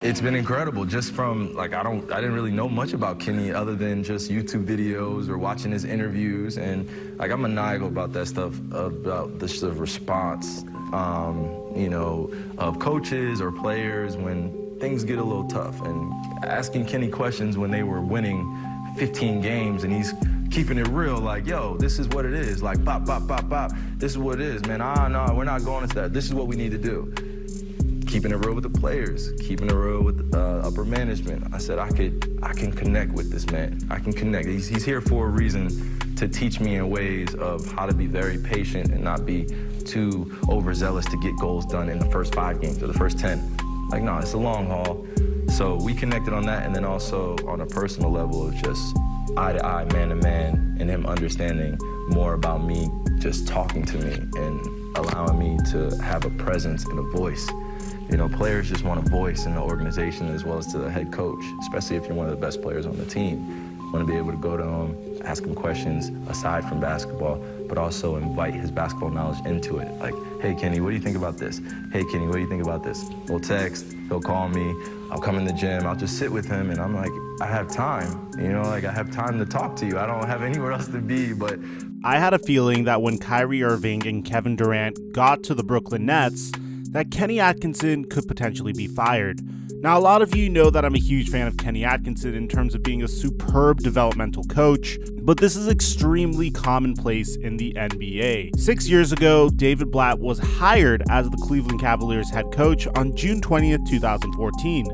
It's been incredible just from, like, I didn't really know much about Kenny other than just YouTube videos or watching his interviews. And, like, I'm maniacal about that stuff, about the sort of response, of coaches or players when things get a little tough. And asking Kenny questions when they were winning 15 games and he's keeping it real, like, yo, this is what it is. Like, bop, bop, bop, bop. This is what it is, man. No, we're not going into that. This is what we need to do. Keeping it real with the players, keeping it real with upper management. I said, I can connect with this man. I can connect. He's here for a reason, to teach me in ways of how to be very patient and not be too overzealous to get goals done in the first 5 games or the first 10. Like, no, it's a long haul. So we connected on that, and then also on a personal level of just eye to eye, man to man, and him understanding more about me, just talking to me and allowing me to have a presence and a voice. You know, players just want a voice in the organization as well as to the head coach, especially if you're one of the best players on the team. You want to be able to go to him, ask him questions aside from basketball, but also invite his basketball knowledge into it. Like, hey, Kenny, what do you think about this? Hey, Kenny, what do you think about this? We'll text, he'll call me, I'll come in the gym, I'll just sit with him, and I'm like, I have time. You know, like, I have time to talk to you. I don't have anywhere else to be, but... I had a feeling that when Kyrie Irving and Kevin Durant got to the Brooklyn Nets, that Kenny Atkinson could potentially be fired. Now, a lot of you know that I'm a huge fan of Kenny Atkinson in terms of being a superb developmental coach, but this is extremely commonplace in the NBA. 6 years ago, David Blatt was hired as the Cleveland Cavaliers head coach on June 20th, 2014.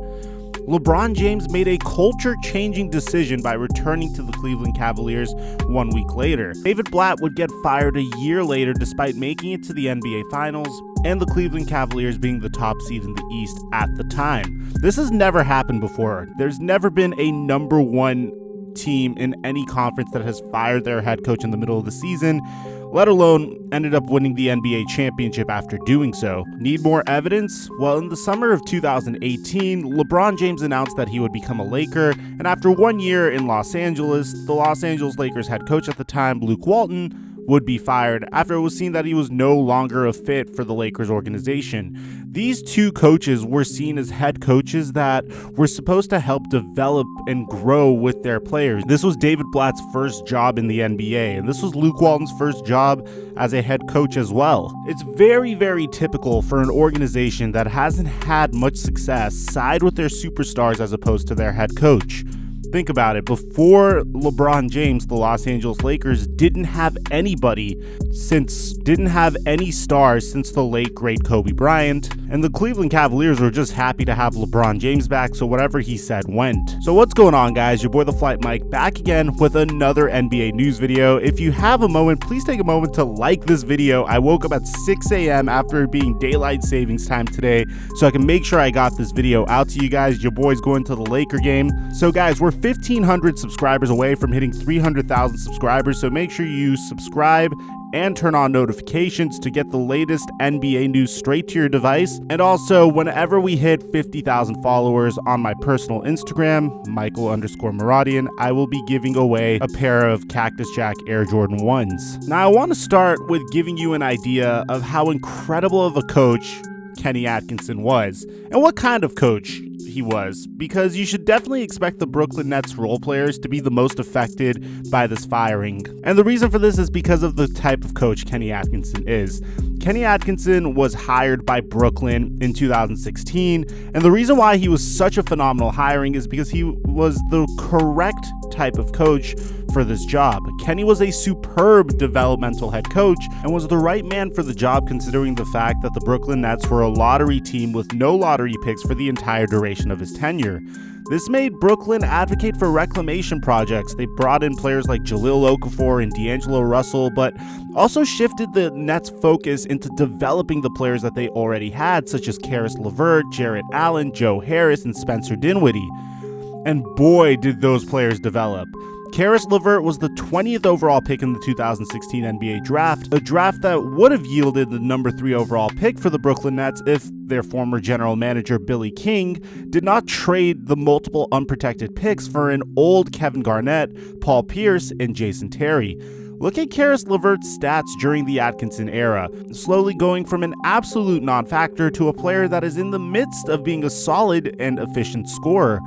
LeBron James made a culture-changing decision by returning to the Cleveland Cavaliers 1 week later. David Blatt would get fired a year later despite making it to the NBA Finals and the Cleveland Cavaliers being the top seed in the East at the time. This has never happened before. There's never been a number 1 team in any conference that has fired their head coach in the middle of the season, let alone ended up winning the NBA championship after doing so. Need more evidence? Well, in the summer of 2018, LeBron James announced that he would become a Laker, and after 1 year in Los Angeles, the Los Angeles Lakers head coach at the time, Luke Walton, would be fired after it was seen that he was no longer a fit for the Lakers organization. These two coaches were seen as head coaches that were supposed to help develop and grow with their players. This was David Blatt's first job in the NBA, and this was Luke Walton's first job as a head coach as well. It's very, very typical for an organization that hasn't had much success side with their superstars as opposed to their head coach. Think about it. Before LeBron James, the Los Angeles Lakers didn't have any stars since the late great Kobe Bryant, and the Cleveland Cavaliers were just happy to have LeBron James back, so whatever he said went. So what's going on, guys? Your boy the Flight Mike back again with another NBA news video. If you have a moment, please take a moment to like this video. I woke up at 6 a.m. after it being daylight savings time today, so I can make sure I got this video out to you guys. Your boy's going to the Laker game. So guys, we're 1,500 subscribers away from hitting 300,000 subscribers, so make sure you subscribe and turn on notifications to get the latest NBA news straight to your device. And also, whenever we hit 50,000 followers on my personal Instagram, Michael_Maradian, I will be giving away a pair of Cactus Jack Air Jordan 1s. Now, I want to start with giving you an idea of how incredible of a coach Kenny Atkinson was, and what kind of coach he was, because you should definitely expect the Brooklyn Nets role players to be the most affected by this firing. And the reason for this is because of the type of coach Kenny Atkinson is. Kenny Atkinson was hired by Brooklyn in 2016, and the reason why he was such a phenomenal hiring is because he was the correct type of coach for this job. Kenny was a superb developmental head coach and was the right man for the job, considering the fact that the Brooklyn Nets were a lottery team with no lottery picks for the entire duration of his tenure. This made Brooklyn advocate for reclamation projects. They brought in players like Jahlil Okafor and D'Angelo Russell, but also shifted the Nets' focus into developing the players that they already had, such as Caris LeVert, Jarrett Allen, Joe Harris, and Spencer Dinwiddie. And boy, did those players develop. Caris LeVert was the 20th overall pick in the 2016 NBA draft, a draft that would have yielded the number 3 overall pick for the Brooklyn Nets if their former general manager Billy King did not trade the multiple unprotected picks for an old Kevin Garnett, Paul Pierce, and Jason Terry. Look at Karis LeVert's stats during the Atkinson era, slowly going from an absolute non-factor to a player that is in the midst of being a solid and efficient scorer.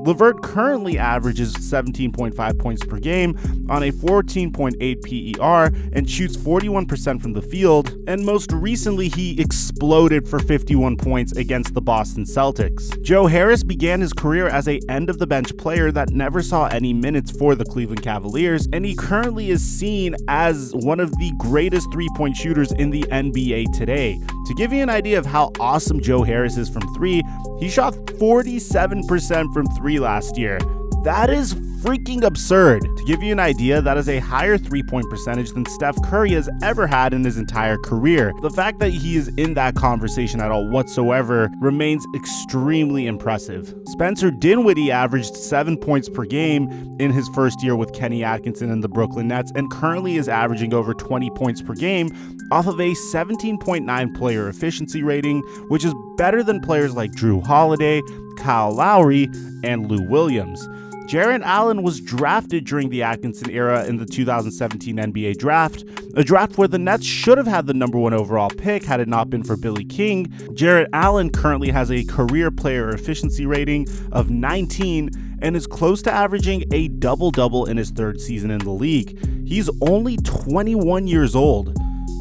LeVert currently averages 17.5 points per game on a 14.8 PER and shoots 41% from the field, and most recently he exploded for 51 points against the Boston Celtics. Joe Harris began his career as a end-of-the-bench player that never saw any minutes for the Cleveland Cavaliers, and he currently is seen as one of the greatest three-point shooters in the NBA today. To give you an idea of how awesome Joe Harris is from three, he shot 47% from three last year. That is freaking absurd. To give you an idea, that is a higher three-point percentage than Steph Curry has ever had in his entire career. The fact that he is in that conversation at all whatsoever remains extremely impressive. Spencer Dinwiddie averaged 7 points per game in his first year with Kenny Atkinson and the Brooklyn Nets, and currently is averaging over 20 points per game off of a 17.9 player efficiency rating, which is better than players like Drew Holiday, Kyle Lowry, and Lou Williams. Jarrett Allen was drafted during the Atkinson era in the 2017 NBA draft, a draft where the Nets should have had the number 1 overall pick had it not been for Billy King. Jarrett Allen currently has a career player efficiency rating of 19 and is close to averaging a double-double in his third season in the league. He's only 21 years old.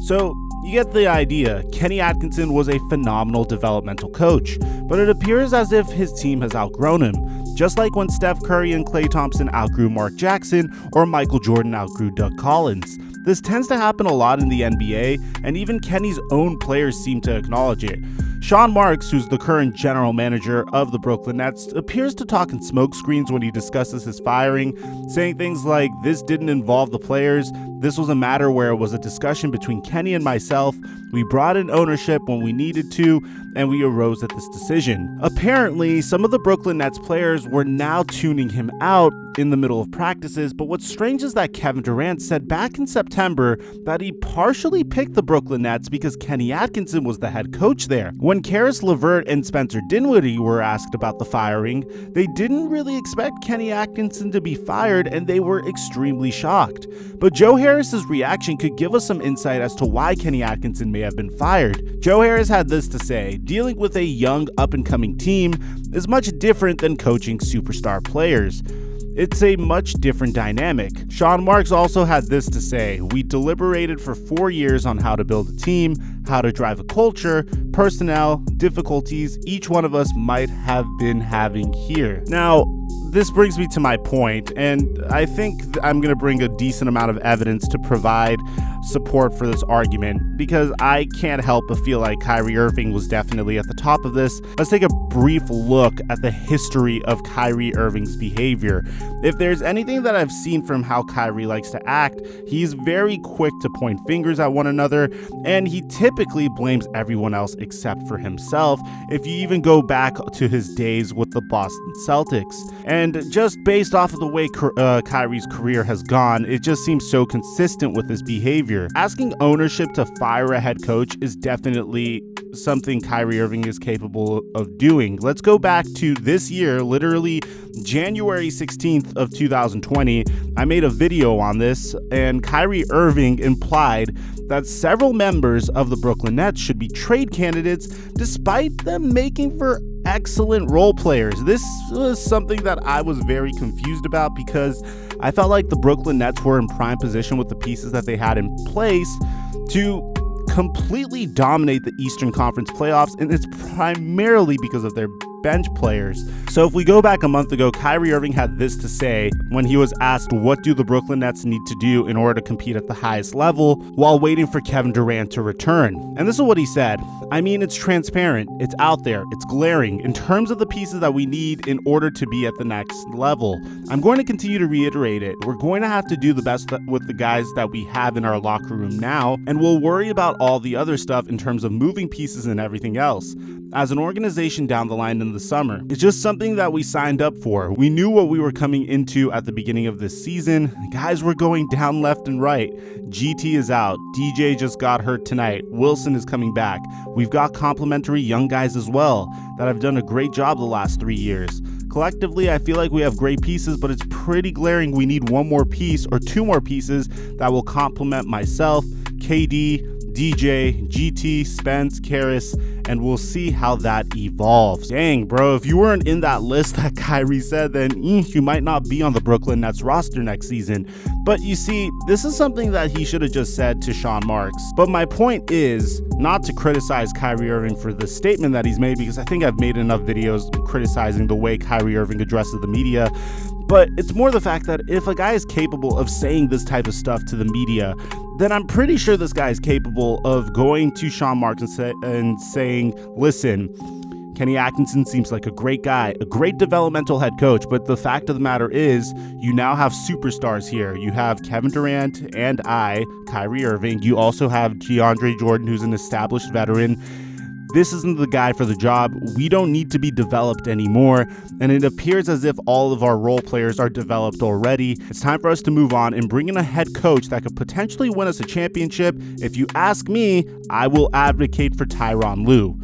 So you get the idea. Kenny Atkinson was a phenomenal developmental coach, but it appears as if his team has outgrown him, just like when Steph Curry and Klay Thompson outgrew Mark Jackson or Michael Jordan outgrew Doug Collins. This tends to happen a lot in the NBA, and even Kenny's own players seem to acknowledge it. Sean Marks, who's the current general manager of the Brooklyn Nets, appears to talk in smokescreens when he discusses his firing, saying things like, "This didn't involve the players. This was a matter where it was a discussion between Kenny and myself. We brought in ownership when we needed to, and we arose at this decision." Apparently, some of the Brooklyn Nets players were now tuning him out in the middle of practices, but what's strange is that Kevin Durant said back in September that he partially picked the Brooklyn Nets because Kenny Atkinson was the head coach there. When Karis LeVert and Spencer Dinwiddie were asked about the firing, they didn't really expect Kenny Atkinson to be fired, and they were extremely shocked. But Joe Harris's reaction could give us some insight as to why Kenny Atkinson may have been fired. Joe Harris had this to say: "Dealing with a young up-and-coming team is much different than coaching superstar players. It's a much different dynamic." Sean Marks also had this to say: "We deliberated for 4 years on how to build a team, how to drive a culture, personnel, difficulties each one of us might have been having here." Now, this brings me to my point, and I think I'm going to bring a decent amount of evidence to provide support for this argument, because I can't help but feel like Kyrie Irving was definitely at the top of this. Let's take a brief look at the history of Kyrie Irving's behavior. If there's anything that I've seen from how Kyrie likes to act, he's very quick to point fingers at one another, and he typically blames everyone else except for himself, if you even go back to his days with the Boston Celtics. And just based off of the way Kyrie's career has gone, it just seems so consistent with his behavior. Asking ownership to fire a head coach is definitely something Kyrie Irving is capable of doing. Let's go back to this year, literally January 16th of 2020. I made a video on this, and Kyrie Irving implied that several members of the Brooklyn Nets should be trade candidates despite them making for excellent role players. This was something that I was very confused about, because I felt like the Brooklyn Nets were in prime position with the pieces that they had in place to completely dominate the Eastern Conference playoffs, and it's primarily because of their bench players. So if we go back a month ago, Kyrie Irving had this to say when he was asked what do the Brooklyn Nets need to do in order to compete at the highest level while waiting for Kevin Durant to return. And this is what he said: "I mean, it's transparent, it's out there, it's glaring in terms of the pieces that we need in order to be at the next level. I'm going to continue to reiterate it. We're going to have to do the best with the guys that we have in our locker room now, and we'll worry about all the other stuff in terms of moving pieces and everything else as an organization down the line in the summer. It's just something that we signed up for. We knew what we were coming into at the beginning of this season. Guys were going down left and right. GT is out. DJ just got hurt tonight. Wilson is coming back. We've got complimentary young guys as well that have done a great job the last 3 years. Collectively, I feel like we have great pieces, but it's pretty glaring we need one more piece or two more pieces that will complement myself, KD, DJ, GT, Spence, Karras, and we'll see how that evolves. Dang, bro, if you weren't in that list that Kyrie said, then you might not be on the Brooklyn Nets roster next season. But you see, this is something that he should have just said to Sean Marks. But my point is not to criticize Kyrie Irving for the statement that he's made, because I think I've made enough videos criticizing the way Kyrie Irving addresses the media. But it's more the fact that if a guy is capable of saying this type of stuff to the media, then I'm pretty sure this guy is capable of going to Sean Marks and saying, listen, Kenny Atkinson seems like a great guy, a great developmental head coach, but the fact of the matter is you now have superstars here. You have Kevin Durant and Kyrie Irving. You also have DeAndre Jordan, who's an established veteran. This isn't the guy for the job. We don't need to be developed anymore. And it appears as if all of our role players are developed already. It's time for us to move on and bring in a head coach that could potentially win us a championship. If you ask me, I will advocate for Tyronn Lue.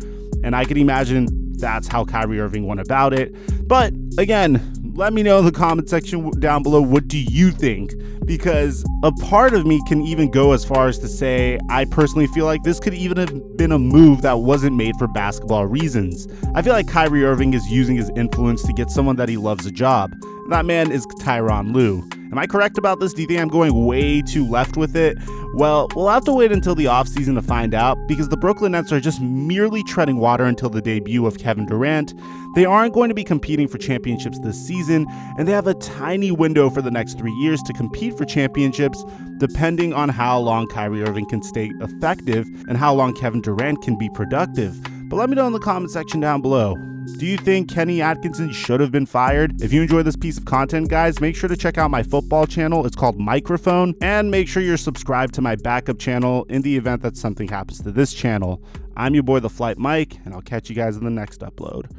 And I can imagine that's how Kyrie Irving went about it. But again, let me know in the comment section down below, what do you think? Because a part of me can even go as far as to say, I personally feel like this could even have been a move that wasn't made for basketball reasons. I feel like Kyrie Irving is using his influence to get someone that he loves a job. That man is Tyronn Lue. Am I correct about this? Do you think I'm going way too left with it? Well, we'll have to wait until the offseason to find out, because the Brooklyn Nets are just merely treading water until the debut of Kevin Durant. They aren't going to be competing for championships this season, and they have a tiny window for the next 3 years to compete for championships, depending on how long Kyrie Irving can stay effective and how long Kevin Durant can be productive. But let me know in the comment section down below. Do you think Kenny Atkinson should have been fired? If you enjoy this piece of content, guys, make sure to check out my football channel. It's called Microphone. And make sure you're subscribed to my backup channel in the event that something happens to this channel. I'm your boy, The Flight Mike, and I'll catch you guys in the next upload.